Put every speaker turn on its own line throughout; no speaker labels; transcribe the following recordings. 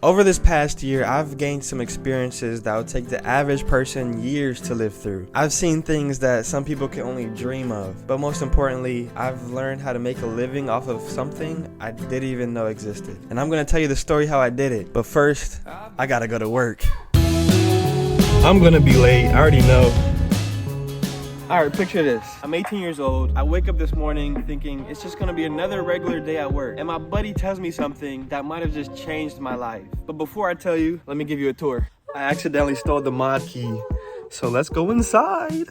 Over this past year, I've gained some experiences that would take the average person years to live through. I've seen things that some people can only dream of, but most importantly, I've learned how to make a living off of something I didn't even know existed. And I'm gonna tell you the story how I did it, but first, I gotta go to work. I'm gonna be late, I already know. Alright, picture this. I'm 18 years old. I wake up this morning thinking it's just gonna be another regular day at work. And my buddy tells me something that might have just changed my life. But before I tell you, let me give you a tour. I accidentally stole the mod key. So let's go inside.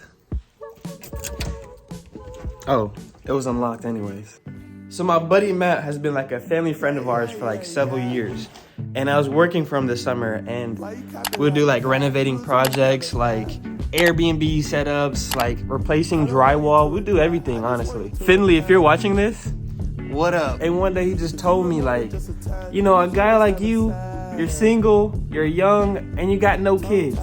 Oh, it was unlocked anyways. So my buddy Matt has been like a family friend of ours for like several years. And I was working for him this summer, and we'll do like renovating projects, like Airbnb setups, like replacing drywall. We'll do everything, honestly. Finley, if you're watching this, what up? And one day he just told me, like, you know, a guy like you're single, you're young, and you got no kids.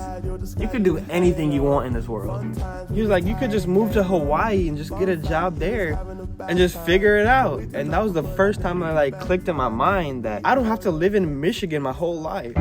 You could do anything you want in this world. He was like, you could just move to Hawaii and just get a job there and just figure it out. And that was the first time I like clicked in my mind that I don't have to live in Michigan my whole life.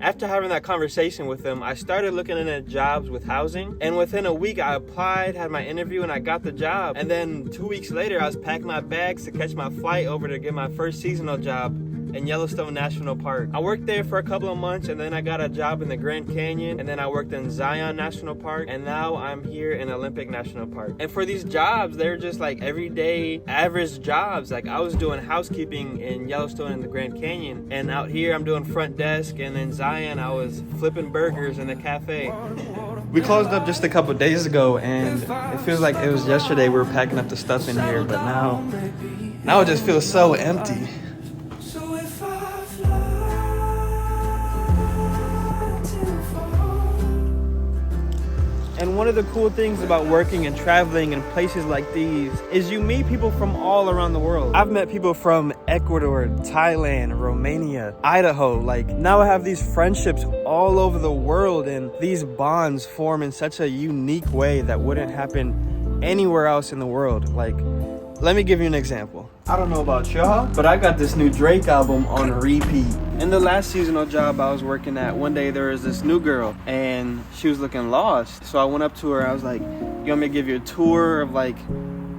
After having that conversation with him, I started looking into jobs with housing, and within a week I applied, had my interview, and I got the job. And then 2 weeks later, I was packing my bags to catch my flight over to get my first seasonal job in Yellowstone National Park. I worked there for a couple of months, and then I got a job in the Grand Canyon, and then I worked in Zion National Park, and now I'm here in Olympic National Park. And for these jobs, they're just like everyday average jobs. Like I was doing housekeeping in Yellowstone and the Grand Canyon, and out here I'm doing front desk, and in Zion I was flipping burgers in a cafe. We closed up just a couple days ago, and it feels like it was yesterday we were packing up the stuff in here, but now it just feels so empty. And one of the cool things about working and traveling in places like these is you meet people from all around the world. I've met people from Ecuador, Thailand, Romania, Idaho. Like now I have these friendships all over the world, and these bonds form in such a unique way that wouldn't happen anywhere else in the world. Like, let me give you an example. I don't know about y'all, but I got this new Drake album on repeat. In the last seasonal job I was working at, one day there was this new girl and she was looking lost. So I went up to her, I was like, you want me to give you a tour of like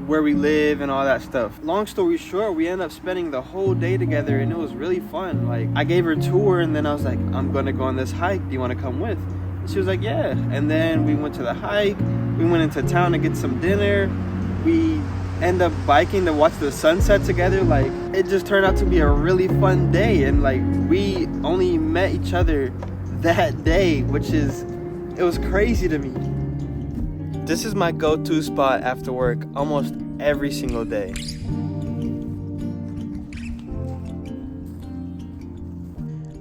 where we live and all that stuff? Long story short, we ended up spending the whole day together and it was really fun. Like I gave her a tour and then I was like, I'm gonna go on this hike, do you wanna come with? And she was like, yeah. And then we went to the hike, we went into town to get some dinner, we end up biking to watch the sunset together. Like it just turned out to be a really fun day, and like we only met each other that day, it was crazy to me. This is my go-to spot after work almost every single day.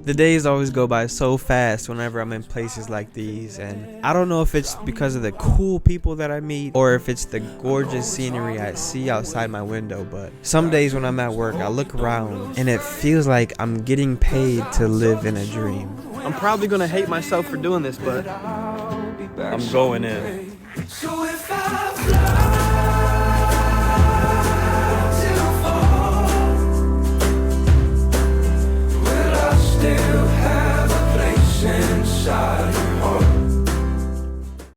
The days always go by so fast whenever I'm in places like these, and I don't know if it's because of the cool people that I meet or if it's the gorgeous scenery I see outside my window, but some days when I'm at work I look around and it feels like I'm getting paid to live in a dream. I'm probably gonna hate myself for doing this, but I'm going in.